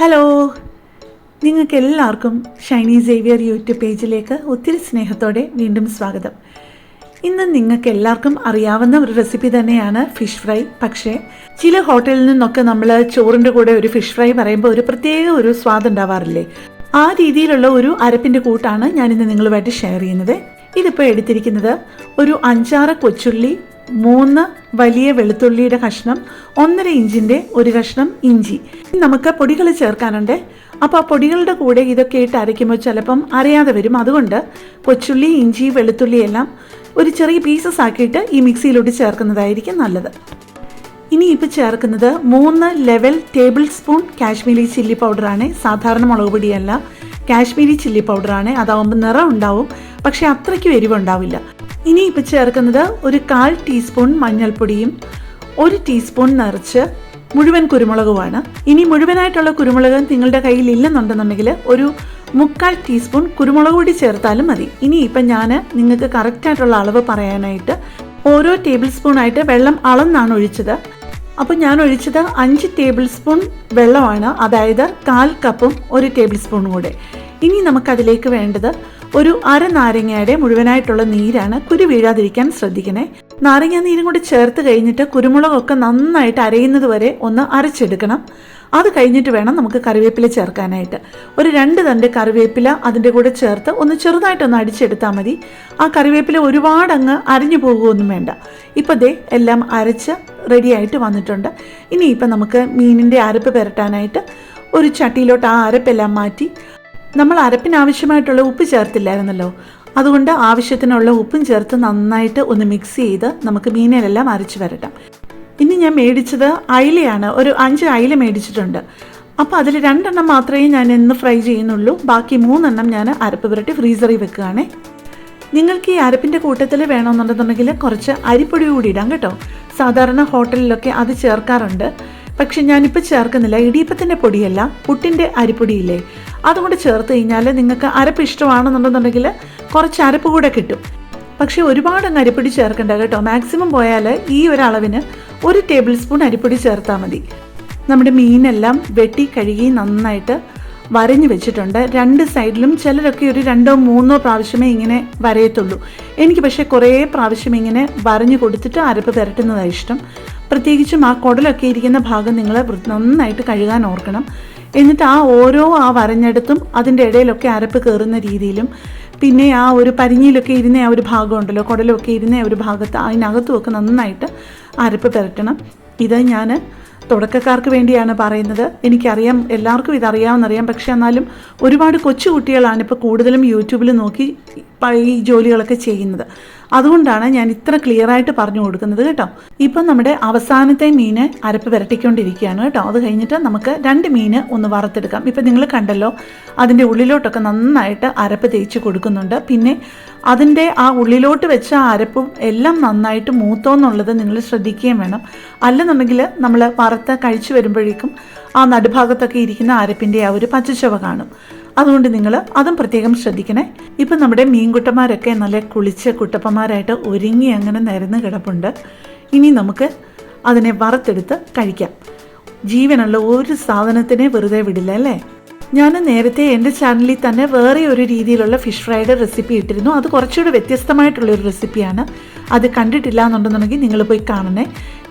Hello, നിങ്ങൾക്ക് എല്ലാവർക്കും Shiny Xavier YouTube പേജിലേക്ക് ഒത്തിരി സ്നേഹത്തോടെ വീണ്ടും സ്വാഗതം. ഇന്ന് നിങ്ങൾക്ക് എല്ലാവർക്കും അറിയാവുന്ന ഒരു റെസിപ്പി തന്നെയാണ് ഫിഷ് ഫ്രൈ. പക്ഷേ ചില ഹോട്ടലിൽ നിന്നൊക്കെ നമ്മൾ ചോറിൻ്റെ കൂടെ ഒരു ഫിഷ് ഫ്രൈ പറയുമ്പോൾ ഒരു പ്രത്യേക ഒരു സ്വാദ് ഉണ്ടാവാറില്ലേ? ആ രീതിയിലുള്ള ഒരു അരപ്പിൻ്റെ കൂട്ടാണ് ഞാനിന്ന് നിങ്ങളുമായിട്ട് ഷെയർ ചെയ്യുന്നത്. ഇതിപ്പോൾ എടുത്തിരിക്കുന്നത് ഒരു 5-6 കൊച്ചുള്ളി, 3 വലിയ വെളുത്തുള്ളിയുടെ കഷ്ണം, 1.5 ഇഞ്ചിൻ്റെ ഒരു കഷ്ണം ഇഞ്ചി. നമുക്ക് പൊടികൾ ചേർക്കാനുണ്ട്. അപ്പോൾ ആ പൊടികളുടെ കൂടെ ഇതൊക്കെ ഇട്ട് അരയ്ക്കുമ്പോൾ ചിലപ്പം അറിയാതെ വരും. അതുകൊണ്ട് കൊച്ചുള്ളി, ഇഞ്ചി, വെളുത്തുള്ളി എല്ലാം ഒരു ചെറിയ പീസസ് ആക്കിയിട്ട് ഈ മിക്സിയിലോട്ട് ചേർക്കുന്നതായിരിക്കും നല്ലത്. ഇനി ഇപ്പോൾ ചേർക്കുന്നത് 3 level table spoon Kashmiri chilli പൗഡറാണ്. സാധാരണ മുളക് പൊടിയല്ല, കാശ്മീരി ചില്ലി പൗഡറാണ്. അതാവുമ്പോൾ നിറം ഉണ്ടാവും, പക്ഷേ അത്രയ്ക്കും എരിവുണ്ടാവില്ല. ഇനി ഇപ്പോൾ ചേർക്കുന്നത് ഒരു 1/4 ടീസ്പൂൺ മഞ്ഞൾപ്പൊടിയും 1 ടീസ്പൂൺ നിറച്ച് മുഴുവൻ കുരുമുളകുമാണ്. ഇനി മുഴുവനായിട്ടുള്ള കുരുമുളക് നിങ്ങളുടെ കയ്യിൽ ഇല്ലെന്നുണ്ടെന്നുണ്ടെങ്കിൽ ഒരു 3/4 ടീസ്പൂൺ കുരുമുളക് പൊടി ചേർത്താലും മതി. ഇനി ഇപ്പം ഞാൻ നിങ്ങൾക്ക് കറക്റ്റായിട്ടുള്ള അളവ് പറയാനായിട്ട് ഓരോ ടേബിൾ സ്പൂണായിട്ട് വെള്ളം അളന്നാണ് ഒഴിച്ചത്. അപ്പോൾ ഞാൻ ഒഴിച്ചത് 5 ടേബിൾ സ്പൂൺ വെള്ളമാണ്, അതായത് 1/4 കപ്പും 1 ടേബിൾ സ്പൂണും കൂടെ. ഇനി നമുക്കതിലേക്ക് വേണ്ടത് ഒരു നാരങ്ങയുടെ മുഴുവനായിട്ടുള്ള നീരാണ്. കുരു വീഴാതിരിക്കാൻ ശ്രദ്ധിക്കണേ. നാരങ്ങ നീരും കൂടി ചേർത്ത് കഴിഞ്ഞിട്ട് കുരുമുളകൊക്കെ നന്നായിട്ട് അരയുന്നത് വരെ ഒന്ന് അരച്ചെടുക്കണം. അത് കഴിഞ്ഞിട്ട് വേണം നമുക്ക് കറിവേപ്പില ചേർക്കാനായിട്ട്. ഒരു 2 തണ്ട് കറിവേപ്പില അതിൻ്റെ കൂടെ ചേർത്ത് ഒന്ന് ചെറുതായിട്ടൊന്ന് അടിച്ചെടുത്താൽ മതി. ആ കറിവേപ്പില ഒരുപാട് അങ്ങ് അരിഞ്ഞു പോകുകയൊന്നും വേണ്ട. ഇപ്പോൾ ദേ എല്ലാം അരച്ച് റെഡിയായിട്ട് വന്നിട്ടുണ്ട്. ഇനിയിപ്പോൾ നമുക്ക് മീനിൻ്റെ അരപ്പ് പുരട്ടാനായിട്ട് ഒരു ചട്ടിയിലോട്ട് ആ അരപ്പെല്ലാം മാറ്റി, നമ്മൾ അരപ്പിനാവശ്യമായിട്ടുള്ള ഉപ്പ് ചേർത്തില്ലായിരുന്നല്ലോ, അതുകൊണ്ട് ആവശ്യത്തിനുള്ള ഉപ്പും ചേർത്ത് നന്നായിട്ട് ഒന്ന് മിക്സ് ചെയ്ത് നമുക്ക് മീനിലെല്ലാം അരച്ച് വരട്ടാം. ഇനി ഞാൻ മേടിച്ചത് അയിലയാണ്. ഒരു 5 അയില മേടിച്ചിട്ടുണ്ട്. അപ്പോൾ അതിൽ 2 എണ്ണം മാത്രമേ ഞാൻ ഇന്ന് ഫ്രൈ ചെയ്യുന്നുള്ളൂ. ബാക്കി 3 എണ്ണം ഞാൻ അരപ്പ് പുരട്ടി ഫ്രീസറിൽ വെക്കുകയാണ്. നിങ്ങൾക്ക് ഈ അരപ്പിൻ്റെ കൂട്ടത്തിൽ വേണമെന്നുണ്ടെന്നുണ്ടെങ്കിൽ കുറച്ച് അരിപ്പൊടി കൂടി ഇടാം കേട്ടോ. സാധാരണ ഹോട്ടലിലൊക്കെ അത് ചേർക്കാറുണ്ട്, പക്ഷെ ഞാനിപ്പോൾ ചേർക്കുന്നില്ല. ഇടിയപ്പത്തിൻ്റെ പൊടിയല്ല, പുട്ടിൻ്റെ അരിപ്പൊടിയില്ലേ, അതുകൊണ്ട് ചേർത്ത് കഴിഞ്ഞാൽ നിങ്ങൾക്ക് അരപ്പ് ഇഷ്ടമാണെന്നുണ്ടെന്നുണ്ടെങ്കിൽ കുറച്ച് അരപ്പ് കൂടെ കിട്ടും. പക്ഷേ ഒരുപാട് അങ്ങ് അരിപ്പൊടി ചേർക്കണ്ട കേട്ടോ. മാക്സിമം പോയാൽ ഈ ഒരു അളവിന് 1 ടേബിൾ സ്പൂൺ അരിപ്പൊടി ചേർത്താൽ മതി. നമ്മുടെ മീനെല്ലാം വെട്ടി കഴുകി നന്നായിട്ട് വരഞ്ഞു വെച്ചിട്ടുണ്ട്. 2 സൈഡിലും ചിലരൊക്കെ ഒരു 2-3 പ്രാവശ്യമേ ഇങ്ങനെ വരയത്തുള്ളൂ. എനിക്ക് പക്ഷേ കുറേ പ്രാവശ്യം ഇങ്ങനെ വരഞ്ഞു കൊടുത്തിട്ട് അരപ്പ് പുരട്ടുന്നതാണ് ഇഷ്ടം. പ്രത്യേകിച്ചും ആ കുടലൊക്കെ ഇരിക്കുന്ന ഭാഗം നിങ്ങൾ നന്നായിട്ട് കഴുകാൻ ഓർക്കണം. എന്നിട്ട് ഓരോ വരഞ്ഞെടുത്തും അതിൻ്റെ ഇടയിലൊക്കെ അരപ്പ് കയറുന്ന രീതിയിലും, പിന്നെ ആ ഒരു പരിഞ്ഞിയിലൊക്കെ ഇരുന്ന ആ ഒരു ഭാഗമുണ്ടല്ലോ, കുടലൊക്കെ ഇരുന്ന ഒരു ഭാഗത്ത് അതിനകത്തുമൊക്കെ നന്നായിട്ട് അരപ്പ് പുരട്ടണം. ഇത് ഞാൻ തുടക്കക്കാർക്ക് വേണ്ടിയാണ് പറയുന്നത്. എനിക്കറിയാം, എല്ലാവർക്കും ഇതറിയാമെന്നറിയാം. പക്ഷെ എന്നാലും ഒരുപാട് കൊച്ചു കുട്ടികളാണ് ഇപ്പോൾ കൂടുതലും യൂട്യൂബിൽ നോക്കി ഈ ജോലികളൊക്കെ ചെയ്യുന്നത്. അതുകൊണ്ടാണ് ഞാൻ ഇത്ര ക്ലിയറായിട്ട് പറഞ്ഞു കൊടുക്കുന്നത് കേട്ടോ. ഇപ്പം നമ്മുടെ അവസാനത്തെ മീൻ അരപ്പ് പുരട്ടിക്കൊണ്ടിരിക്കുകയാണ് കേട്ടോ. അത് കഴിഞ്ഞിട്ട് നമുക്ക് 2 മീൻ ഒന്ന് വറുത്തെടുക്കാം. ഇപ്പം നിങ്ങൾ കണ്ടല്ലോ, അതിൻ്റെ ഉള്ളിലോട്ടൊക്കെ നന്നായിട്ട് അരപ്പ് തേച്ച് കൊടുക്കുന്നുണ്ട്. പിന്നെ അതിൻ്റെ ആ ഉള്ളിലോട്ട് വെച്ച അരപ്പും എല്ലാം നന്നായിട്ട് മൂത്തോന്നുള്ളത് നിങ്ങൾ ശ്രദ്ധിക്കുകയും വേണം. അല്ലെന്നുണ്ടെങ്കിൽ നമ്മൾ വറുത്ത് കഴിച്ചു വരുമ്പോഴേക്കും ആ നടുഭാഗത്തൊക്കെ ഇരിക്കുന്ന അരപ്പിൻ്റെ ആ ഒരു പച്ചച്ചവ കാണും. അതുകൊണ്ട് നിങ്ങൾ അതും പ്രത്യേകം ശ്രദ്ധിക്കണേ. ഇപ്പം നമ്മുടെ മീൻകുട്ടന്മാരൊക്കെ നല്ല കുളിച്ച് കുട്ടപ്പന്മാരായിട്ട് ഒരുങ്ങി അങ്ങനെ നിരന്ന് കിടപ്പുണ്ട്. ഇനി നമുക്ക് അതിനെ വറുത്തെടുത്ത് കഴിക്കാം. ജീവനുള്ള ഒരു സാധനത്തിനെ വെറുതെ വിടില്ല അല്ലേ. ഞാൻ നേരത്തെ എൻ്റെ ചാനലിൽ തന്നെ വേറെ ഒരു രീതിയിലുള്ള ഫിഷ് ഫ്രൈയുടെ റെസിപ്പി ഇട്ടിരുന്നു. അത് കുറച്ചുകൂടി വ്യത്യസ്തമായിട്ടുള്ളൊരു റെസിപ്പിയാണ്. അത് കണ്ടിട്ടില്ല എന്നുണ്ടെന്നുണ്ടെങ്കിൽ നിങ്ങൾ പോയി കാണണേ.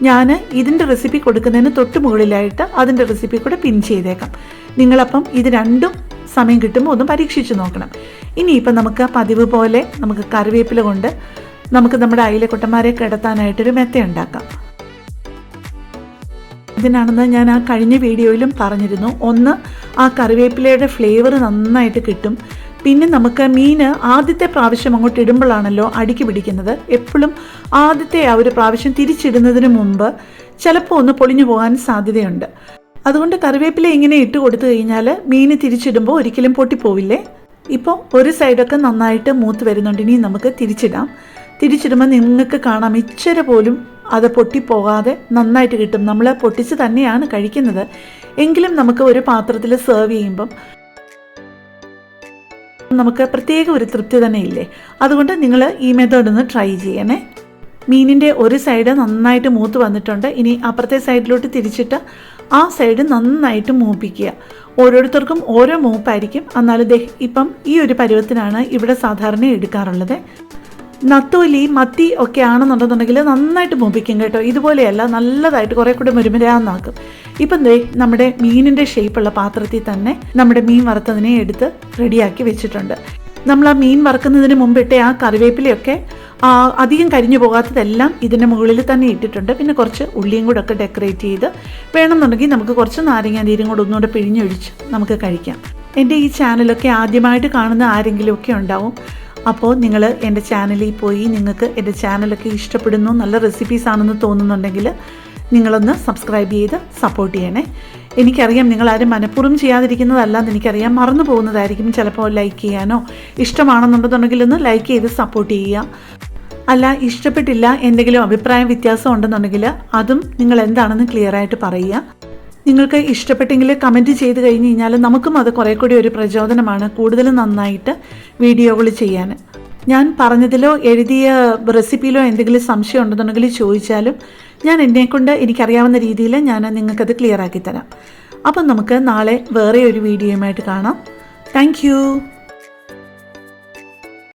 ഞാൻ ഇതിൻ്റെ റെസിപ്പി കൊടുക്കുന്നതിന് തൊട്ട് മുകളിലായിട്ട് അതിൻ്റെ റെസിപ്പി കൂടെ പിൻ ചെയ്തേക്കാം. നിങ്ങളപ്പം ഇത് രണ്ടും സമയം കിട്ടുമ്പോൾ ഒന്ന് പരീക്ഷിച്ച് നോക്കണം. ഇനിയിപ്പം നമുക്ക് പതിവ് പോലെ നമുക്ക് കറിവേപ്പില കൊണ്ട് നമുക്ക് നമ്മുടെ അയിലക്കുട്ടന്മാരെ കിടത്താനായിട്ടൊരു മെത്ത ഉണ്ടാക്കാം. ഇതിനാണെന്ന് ഞാൻ ആ കഴിഞ്ഞ വീഡിയോയിലും പറഞ്ഞിരുന്നു. ഒന്ന്, ആ കറിവേപ്പിലയുടെ ഫ്ലേവർ നന്നായിട്ട് കിട്ടും. പിന്നെ നമുക്ക് മീൻ ആദ്യത്തെ പ്രാവശ്യം അങ്ങോട്ട് ഇടുമ്പോഴാണല്ലോ അടിക്ക് പിടിക്കുന്നത്. എപ്പോഴും ആദ്യത്തെ ആ ഒരു പ്രാവശ്യം തിരിച്ചിടുന്നതിന് മുമ്പ് ചിലപ്പോൾ ഒന്ന് പൊളിഞ്ഞു പോകാൻ സാധ്യതയുണ്ട്. അതുകൊണ്ട് കറിവേപ്പില ഇങ്ങനെ ഇട്ട് കൊടുത്തു കഴിഞ്ഞാൽ മീൻ തിരിച്ചിടുമ്പോൾ ഒരിക്കലും പൊട്ടിപ്പോവില്ലേ. ഇപ്പോൾ ഒരു സൈഡൊക്കെ നന്നായിട്ട് മൂത്ത് വരുന്നുണ്ട്. ഇനി നമുക്ക് തിരിച്ചിടാം. തിരിച്ചിടുമ്പോൾ നിങ്ങൾക്ക് കാണാം, ഇച്ചിരി പോലും അത് പൊട്ടിപ്പോകാതെ നന്നായിട്ട് കിട്ടും. നമ്മൾ പൊട്ടിച്ച് തന്നെയാണ് കഴിക്കുന്നത്, എങ്കിലും നമുക്ക് ഒരു പാത്രത്തിൽ സെർവ് ചെയ്യുമ്പം നമുക്ക് പ്രത്യേക ഒരു തൃപ്തി തന്നെ ഇല്ലേ. അതുകൊണ്ട് നിങ്ങൾ ഈ മെത്തേഡ് ഒന്ന് ട്രൈ ചെയ്യണേ. മീനിൻ്റെ ഒരു സൈഡ് നന്നായിട്ട് മൂത്ത് വന്നിട്ടുണ്ട്. ഇനി അപ്പുറത്തെ സൈഡിലോട്ട് തിരിച്ചിട്ട് ആ സൈഡ് നന്നായിട്ട് മൂപ്പിക്കുക. ഓരോരുത്തർക്കും ഓരോ മൂപ്പായിരിക്കും. എന്നാലും ഇപ്പം ഈ ഒരു പരുവത്തിനാണ് ഇവിടെ സാധാരണ എടുക്കാറുള്ളത്. നത്തോലി, മത്തി ഒക്കെ ആണെന്നുണ്ടെന്നുണ്ടെങ്കിൽ നന്നായിട്ട് മൂപ്പിക്കും കേട്ടോ. ഇതുപോലെയല്ല, നല്ലതായിട്ട് കുറേ കൂടെ മുരുമുരാന്നാക്കും. ഇപ്പം നമ്മുടെ മീനിൻ്റെ ഷേപ്പുള്ള പാത്രത്തിൽ തന്നെ നമ്മുടെ മീൻ വറുത്തതിനെ എടുത്ത് റെഡിയാക്കി വെച്ചിട്ടുണ്ട്. നമ്മൾ ആ മീൻ വറുക്കുന്നതിന് മുമ്പിട്ട് ആ കറിവേപ്പിലയൊക്കെ അധികം കരിഞ്ഞു പോകാത്തതെല്ലാം ഇതിൻ്റെ മുകളിൽ തന്നെ ഇട്ടിട്ടുണ്ട്. പിന്നെ കുറച്ച് ഉള്ളിയും കൂടെ ഒക്കെ ഡെക്കറേറ്റ് ചെയ്ത് വേണമെന്നുണ്ടെങ്കിൽ നമുക്ക് കുറച്ച് നാരങ്ങാനീരും കൂടെ ഒന്നുകൂടെ പിഴിഞ്ഞൊഴിച്ച് നമുക്ക് കഴിക്കാം. എൻ്റെ ഈ ചാനലൊക്കെ ആദ്യമായിട്ട് കാണുന്ന ആരെങ്കിലുമൊക്കെ ഉണ്ടാവും. അപ്പോൾ നിങ്ങൾ എൻ്റെ ചാനലിൽ പോയി നിങ്ങൾക്ക് എൻ്റെ ചാനലൊക്കെ ഇഷ്ടപ്പെടുന്നു, നല്ല റെസിപ്പീസ് ആണെന്ന് തോന്നുന്നുണ്ടെങ്കിൽ നിങ്ങളൊന്ന് സബ്സ്ക്രൈബ് ചെയ്ത് സപ്പോർട്ട് ചെയ്യണേ. എനിക്കറിയാം നിങ്ങളാരും മനഃപൂർവ്വം ചെയ്യാതിരിക്കുന്നതല്ലാന്ന് എനിക്കറിയാം, മറന്നു പോകുന്നതായിരിക്കും. ചിലപ്പോൾ ലൈക്ക് ചെയ്യാനോ ഇഷ്ടമാണെന്നുണ്ടെന്നുണ്ടെങ്കിൽ ഒന്ന് ലൈക്ക് ചെയ്ത് സപ്പോർട്ട് ചെയ്യുക. അല്ല, ഇഷ്ടപ്പെട്ടില്ല, എന്തെങ്കിലും അഭിപ്രായ വ്യത്യാസം ഉണ്ടെന്നുണ്ടെങ്കിൽ അതും നിങ്ങൾ എന്താണെന്ന് ക്ലിയറായിട്ട് പറയുക. നിങ്ങൾക്ക് ഇഷ്ടപ്പെട്ടെങ്കിൽ കമൻറ്റ് ചെയ്ത് കഴിഞ്ഞ് കഴിഞ്ഞാൽ നമുക്കും അത് കുറേ കൂടി ഒരു പ്രചോദനമാണ് കൂടുതൽ നന്നായിട്ട് വീഡിയോകൾ ചെയ്യാൻ. ഞാൻ പറഞ്ഞതിലോ എഴുതിയ റെസിപ്പിയിലോ എന്തെങ്കിലും സംശയം ഉണ്ടെന്നുണ്ടെങ്കിൽ ചോദിച്ചാലും ഞാൻ എന്നെക്കൊണ്ട് എനിക്കറിയാവുന്ന രീതിയിൽ ഞാൻ നിങ്ങൾക്കത് ക്ലിയർ ആക്കി തരാം. അപ്പം നമുക്ക് നാളെ വേറെ ഒരു വീഡിയോയുമായിട്ട് കാണാം. താങ്ക്